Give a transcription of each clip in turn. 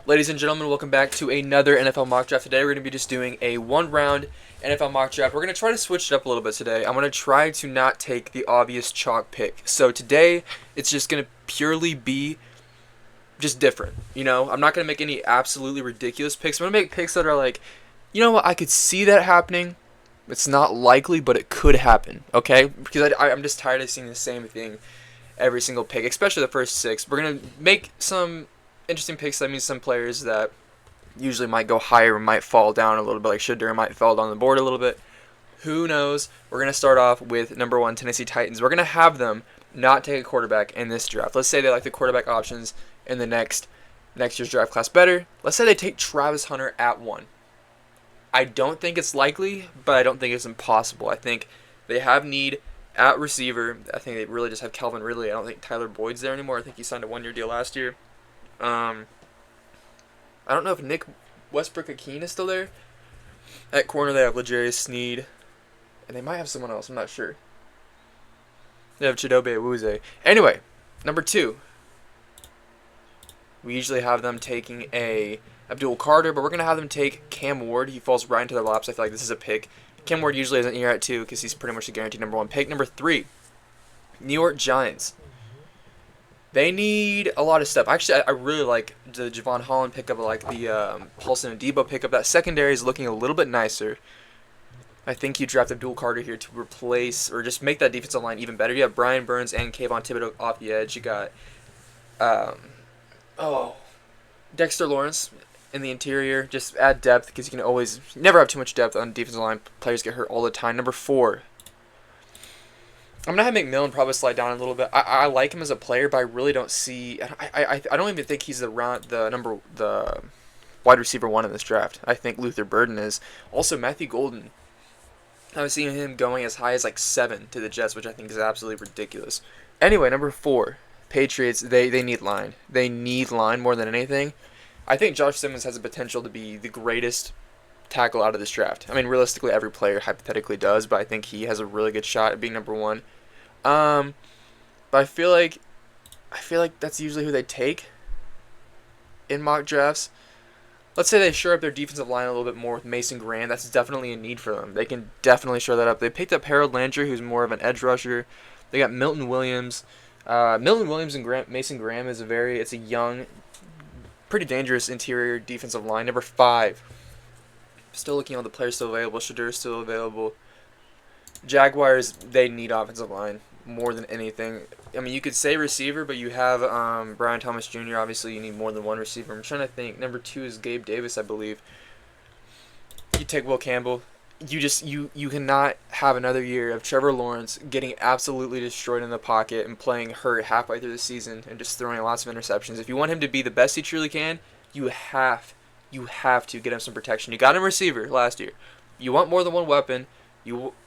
Ladies and gentlemen, welcome back to another NFL mock draft. Today we're going to be just doing a one-round NFL mock draft. We're going to try to switch it up a little bit today. I'm going to try to not take the obvious chalk pick. So today, it's just going to purely be just different. You know, I'm not going to make any absolutely ridiculous picks. I'm going to make picks that are like, you know what, I could see that happening. It's not likely, but it could happen, okay? Because I'm just tired of seeing the same thing every single pick, especially the first six. We're going to make some interesting picks. That means some players that usually might go higher might fall down a little bit, like Shedeur might fall down the board a little bit. Who knows? We're going to start off with number 1, Tennessee Titans. We're going to have them not take a quarterback in this draft. Let's say they like the quarterback options in the next year's draft class better. Let's say they take Travis Hunter at 1. I don't think it's likely, but I don't think it's impossible. I think they have need at receiver. I think they really just have Calvin Ridley. I don't think Tyler Boyd's there anymore. I think he signed a 1-year deal last year. I don't know if Nick Westbrook-Ikhine is still there. At corner, they have L'Jarius Sneed, and they might have someone else. I'm not sure. They have Chidobe Awuzie. Anyway, number 2. We usually have them taking a Abdul Carter, but we're going to have them take Cam Ward. He falls right into their laps. I feel like this is a pick. Cam Ward usually isn't here at 2 because he's pretty much a guaranteed number 1 pick. Number 3, New York Giants. They need a lot of stuff. Actually, I really like the Javon Holland pickup. I like the Paulson and Debo pickup. That secondary is looking a little bit nicer. I think you draft Abdul Carter here to replace or just make that defensive line even better. You have Brian Burns and Kayvon Thibodeau off the edge. You got Dexter Lawrence in the interior. Just add depth because you can always never have too much depth on defensive line. Players get hurt all the time. Number 4. I'm gonna have McMillan probably slide down a little bit. I like him as a player, but I really don't see. I don't even think he's the wide receiver 1 in this draft. I think Luther Burden is. Also Matthew Golden. I was seeing him going as high as like 7 to the Jets, which I think is absolutely ridiculous. Anyway, number 4, Patriots. They need line. They need line more than anything. I think Josh Simmons has the potential to be the greatest tackle out of this draft. I mean, realistically, every player hypothetically does, but I think he has a really good shot at being number 1. But I feel like that's usually who they take in mock drafts. Let's say they shore up their defensive line a little bit more with Mason Graham. That's definitely a need for them. They can definitely shore that up. They picked up Harold Landry, who's more of an edge rusher. They got Milton Williams. Milton Williams and Mason Graham is it's a young, pretty dangerous interior defensive line. Number 5. Still looking at the players still available. Shedeur is still available. Jaguars, they need offensive line more than anything. I mean, you could say receiver, but you have Brian Thomas Jr. Obviously, you need more than one receiver. I'm trying to think. Number 2 is Gabe Davis, I believe. You take Will Campbell. You cannot have another year of Trevor Lawrence getting absolutely destroyed in the pocket and playing hurt halfway through the season and just throwing lots of interceptions. If you want him to be the best he truly can, you have to get him some protection. You got him receiver last year. You want more than one weapon,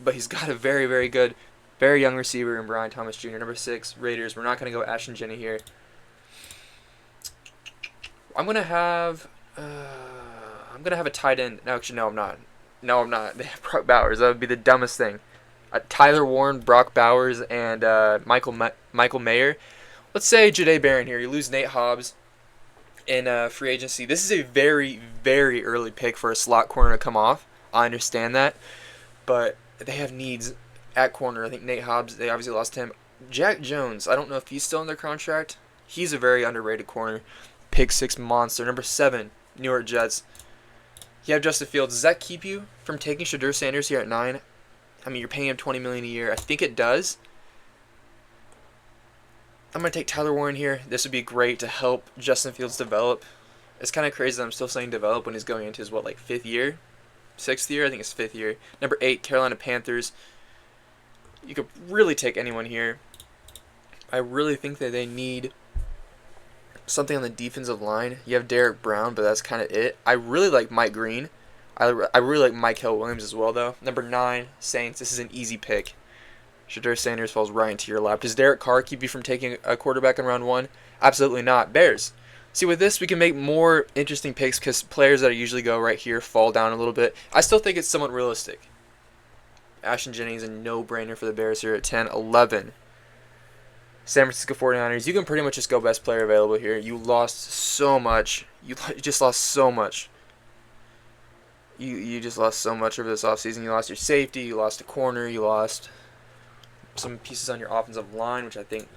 but he's got a very, very good, very young receiver in Brian Thomas Jr. Number 6, Raiders. We're not going to go Ashton Jenney here. I'm going to have a tight end. No, actually, no, I'm not. They have Brock Bowers. That would be the dumbest thing. Tyler Warren, Brock Bowers, and Michael Mayer. Let's say Jahdae Barron here. You lose Nate Hobbs in free agency. This is a very, very early pick for a slot corner to come off. I understand that, but they have needs at corner. I think Nate Hobbs, they obviously lost him. Jack Jones, I don't know if he's still in their contract. He's a very underrated corner. Pick 6 monster. Number 7, New York Jets. You have Justin Fields. Does that keep you from taking Shedeur Sanders here at 9? I mean, you're paying him $20 million a year. I think it does. I'm going to take Tyler Warren here. This would be great to help Justin Fields develop. It's kind of crazy that I'm still saying develop when he's going into his, 5th year? 6th year? I think it's 5th year. Number 8, Carolina Panthers. You could really take anyone here. I really think that they need something on the defensive line. You have Derek Brown, but that's kind of it. I really like Mike Green. I really like Mykal Williams as well, though. Number 9, Saints. This is an easy pick. Shedeur Sanders falls right into your lap. Does Derek Carr keep you from taking a quarterback in round 1? Absolutely not. Bears. See, with this, we can make more interesting picks because players that usually go right here fall down a little bit. I still think it's somewhat realistic. Ashton Jennings is a no-brainer for the Bears here at 10. 11. San Francisco 49ers, you can pretty much just go best player available here. You lost so much. You just lost so much. You just lost so much over this offseason. You lost your safety, you lost a corner, you lost some pieces on your offensive line, which I think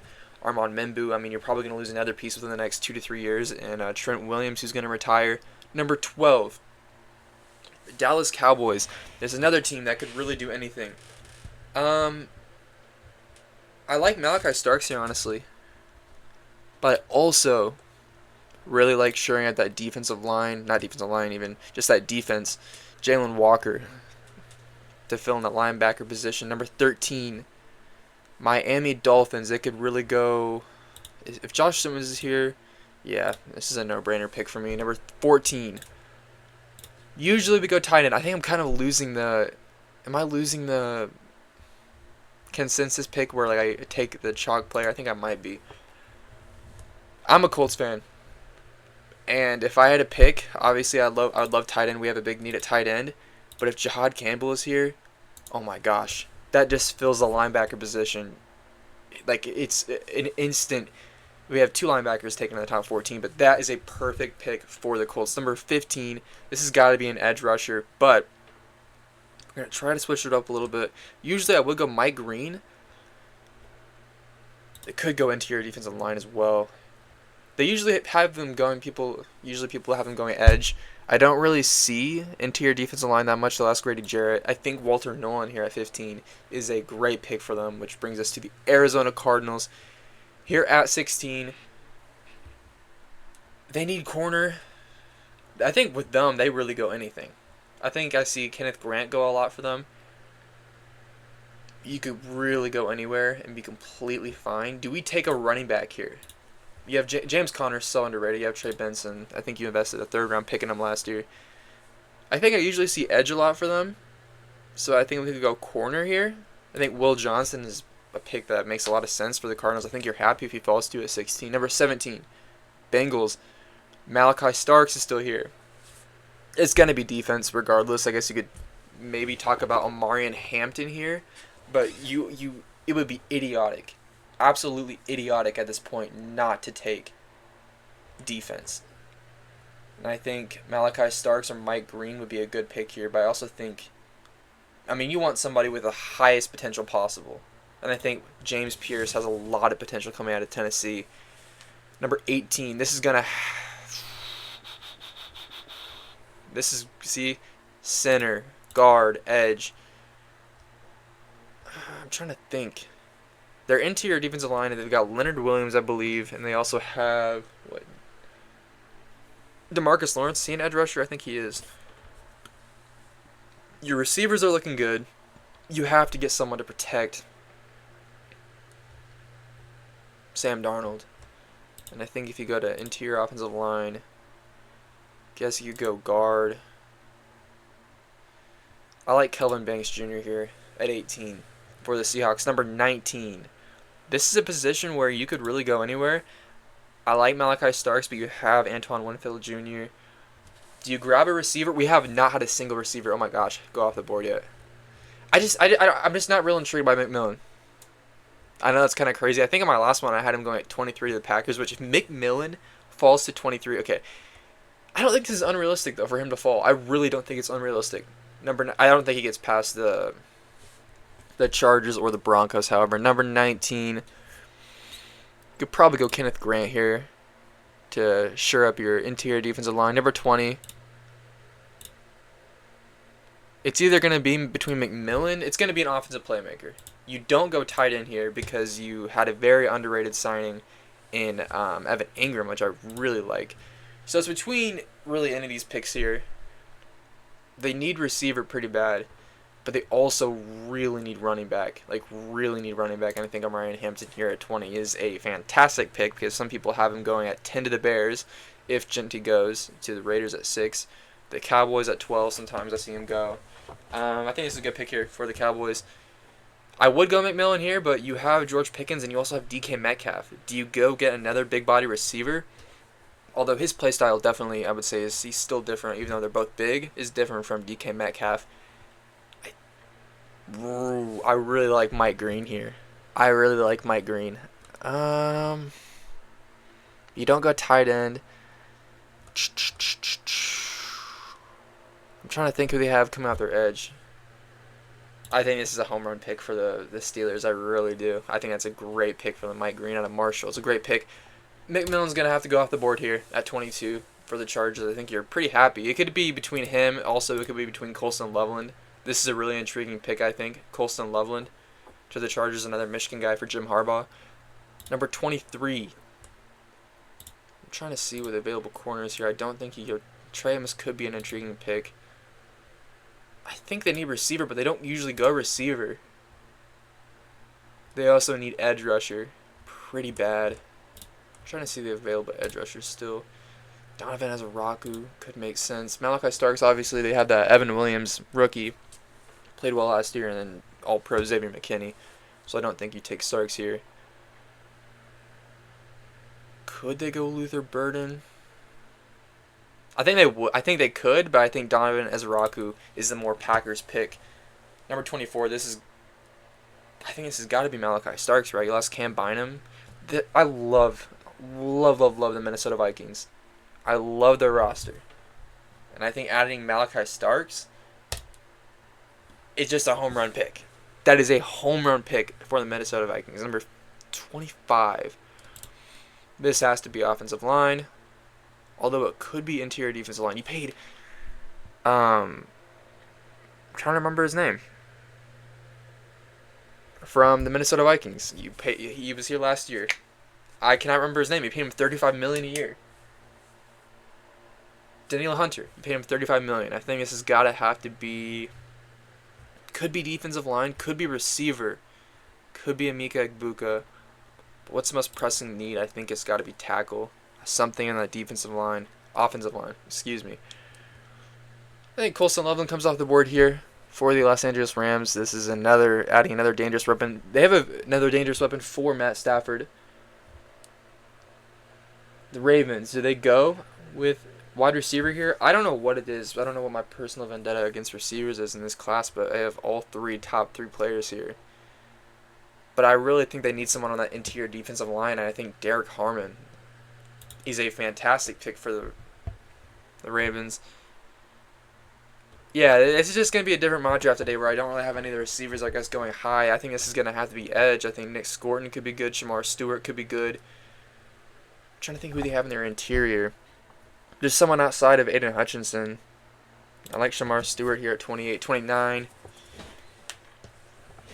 Armand Membu, I mean, you're probably going to lose another piece within the next 2 to 3 years, and Trent Williams, who's going to retire. Number 12, Dallas Cowboys. There's another team that could really do anything. I like Malachi Starks here, honestly, but I also really like shoring at that defensive line, not defensive line even, just that defense. Jalen Walker to fill in the linebacker position. Number 13, Miami Dolphins. They could really go, if Josh Simmons is here, yeah, this is a no-brainer pick for me. Number 14, usually we go tight end. I think I'm kind of losing the, am I losing the consensus pick where like I take the chalk player? I think I might be. I'm a Colts fan. And if I had to pick, obviously I would love tight end. We have a big need at tight end. But if Jihad Campbell is here, oh my gosh, that just fills the linebacker position. Like, it's an instant. We have 2 linebackers taken in the top 14, but that is a perfect pick for the Colts. Number 15, this has got to be an edge rusher, but we're going to try to switch it up a little bit. Usually I would go Mike Green. It could go interior defensive line as well. They usually have them going, people have them going edge. I don't really see interior defensive line that much. They'll ask Grady Jarrett. I think Walter Nolan here at 15 is a great pick for them, which brings us to the Arizona Cardinals. Here at 16, they need corner. I think with them, they really go anything. I think I see Kenneth Grant go a lot for them. You could really go anywhere and be completely fine. Do we take a running back here? You have James Conner, so underrated. You have Trey Benson. I think you invested a 3rd round pick in him last year. I think I usually see edge a lot for them, so I think we could go corner here. I think Will Johnson is a pick that makes a lot of sense for the Cardinals. I think you're happy if he falls to at 16. Number 17, Bengals. Malachi Starks is still here. It's going to be defense regardless. I guess you could maybe talk about Omarion Hampton here, but it would be idiotic. Absolutely idiotic at this point not to take defense. And I think Malachi Starks or Mike Green would be a good pick here, but I also think, I mean, you want somebody with the highest potential possible. And I think James Pierce has a lot of potential coming out of Tennessee. Number 18, this is going to, this is, see, center, guard, edge. I'm trying to think. Their interior defensive line, they've got Leonard Williams, I believe, and they also have, what, DeMarcus Lawrence. Is he an edge rusher? I think he is. Your receivers are looking good. You have to get someone to protect Sam Darnold. And I think if you go to interior offensive line, guess you could go guard. I like Kelvin Banks Jr. here at 18 for the Seahawks. Number 19. This is a position where you could really go anywhere. I like Malachi Starks, but you have Antoine Winfield Jr. Do you grab a receiver? We have not had a single receiver, oh my gosh, go off the board yet. I'm just not real intrigued by McMillan. I know that's kind of crazy. I think in my last one I had him going at 23 to the Packers, which if McMillan falls to 23, okay. I don't think this is unrealistic, though, for him to fall. I really don't think it's unrealistic. I don't think he gets past the Chargers or the Broncos, however. Number 19, you could probably go Kenneth Grant here to shore up your interior defensive line. Number 20, it's either going to be between McMillan. It's going to be an offensive playmaker. You don't go tight end here because you had a very underrated signing in Evan Ingram, which I really like. So it's between really any of these picks here. They need receiver pretty bad, but they also really need running back. Like, really need running back. And I think Omarion Hampton here at 20 is a fantastic pick because some people have him going at 10 to the Bears if Genty goes, to the Raiders at 6. The Cowboys at 12, sometimes I see him go. I think this is a good pick here for the Cowboys. I would go McMillan here, but you have George Pickens and you also have DK Metcalf. Do you go get another big body receiver? Although his play style definitely, I would say, he's still different, even though they're both big, is different from DK Metcalf. I really like Mike Green here. I really like Mike Green. Um, you don't go tight end. I'm trying to think who they have coming out their edge. I think this is a home run pick for the Steelers. I really do. I think that's a great pick for the Mike Green out of Marshall. It's a great pick. McMillan's going to have to go off the board here at 22 for the Chargers. I think you're pretty happy. It could be between him. Also, it could be between Colston Loveland. This is a really intriguing pick, I think. Colston Loveland to the Chargers, another Michigan guy for Jim Harbaugh. Number 23. I'm trying to see with available corners here. I don't think you go. Trey Amos could be an intriguing pick. I think they need receiver, but they don't usually go receiver. They also need edge rusher. Pretty bad. I'm trying to see the available edge rushers still. Donovan Ezraku could make sense. Malachi Starks, obviously, they have that Evan Williams rookie. Played well last year, and then all-pro Xavier McKinney. So I don't think you take Starks here. Could they go Luther Burden? I think they would. I think they could, but I think Donovan Ezraku is the more Packers pick. Number 24. I think this has got to be Malachi Starks, right? You lost Cam Bynum. I love the Minnesota Vikings. I love their roster, and I think adding Malachi Starks is just a home run pick. That is a home run pick for the Minnesota Vikings. Number 25. This has to be offensive line. Although it could be interior defensive line. You paid, I'm trying to remember his name. From the Minnesota Vikings. He was here last year. I cannot remember his name. You paid him $35 million a year. Daniel Hunter. You paid him $35 million. I think this has got to have to be, could be defensive line, could be receiver, could be Emeka Egbuka. But what's the most pressing need? I think it's got to be tackle. Something in that offensive line, excuse me. I think Colston Loveland comes off the board here for the Los Angeles Rams. This is adding another dangerous weapon. They have another dangerous weapon for Matt Stafford. The Ravens, do they go with wide receiver here? I don't know what it is. I don't know what my personal vendetta against receivers is in this class, but I have all top three players here. But I really think they need someone on that interior defensive line, and I think Derek Harmon is a fantastic pick for the Ravens. Yeah, this is just going to be a different mock draft today where I don't really have any of the receivers, I guess, going high. I think this is going to have to be edge. I think Nick Scorton could be good. Shamar Stewart could be good. I'm trying to think who they have in their interior. There's someone outside of Aiden Hutchinson. I like Shamar Stewart here at 28, 29.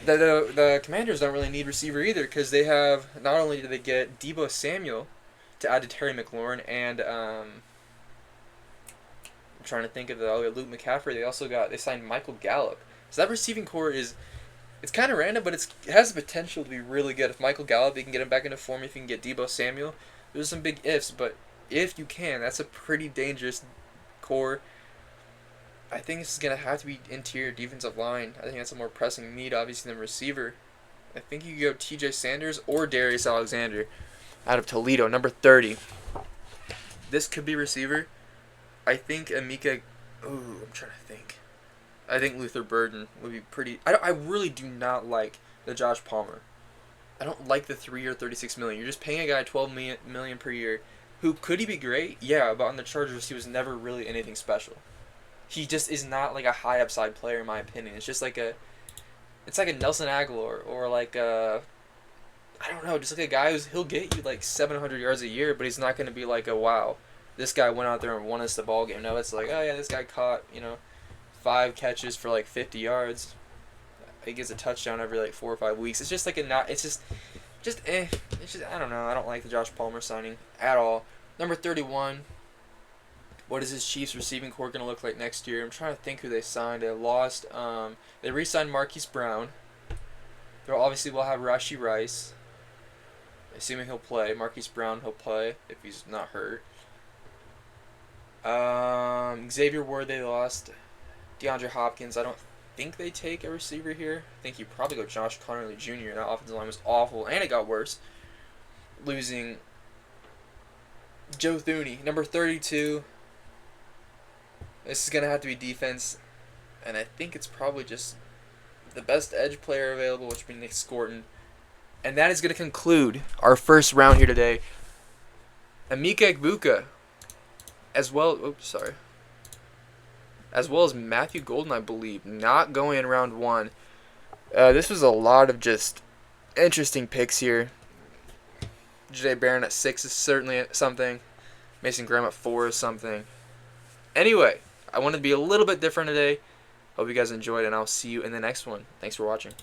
The Commanders don't really need receiver either because they have, not only do they get Deebo Samuel to add to Terry McLaurin, and I'm trying to think of Luke McCaffrey. They signed Michael Gallup. So that receiving core it's kind of random, but it has the potential to be really good. If Michael Gallup, you can get him back into form. If you can get Deebo Samuel, there's some big ifs, but if you can, that's a pretty dangerous core. I think this is going to have to be interior defensive line. I think that's a more pressing need, obviously, than receiver. I think you could go TJ Sanders or Darius Alexander out of Toledo, number 30. This could be receiver. I think Emeka. I'm trying to think. I think Luther Burden would be pretty. I really do not like the Josh Palmer. I don't like the 3-year, $36 million. You're just paying a guy $12 million per year. Could he be great? Yeah, but on the Chargers, he was never really anything special. He just is not like a high upside player, in my opinion. It's just like it's like a Nelson Aguilar or like I don't know, just like a guy he'll get you like 700 yards a year, but he's not going to be like wow, this guy went out there and won us the ball game. No, it's like, oh yeah, this guy caught 5 catches for like 50 yards. He gets a touchdown every like 4 or 5 weeks. It's just like It's just I don't know. I don't like the Josh Palmer signing at all. Number 31. What is his Chiefs receiving core going to look like next year? I'm trying to think who they signed. They re-signed Marquise Brown. They obviously will have Rashee Rice. Assuming he'll play. Marquise Brown, he'll play if he's not hurt. Xavier Ward, they lost. DeAndre Hopkins, I don't think they take a receiver here. I think you probably go Josh Connerly Jr. That offensive line was awful, and it got worse. Losing Joe Thuney, number 32. This is going to have to be defense, and I think it's probably just the best edge player available, which would be Nick Scorton. And that is going to conclude our first round here today. Emeka Egbuka, as well as Matthew Golden, I believe, not going in round 1. This was a lot of just interesting picks here. Jay Barron at 6 is certainly something. Mason Graham at 4 is something. Anyway, I wanted to be a little bit different today. Hope you guys enjoyed, and I'll see you in the next one. Thanks for watching.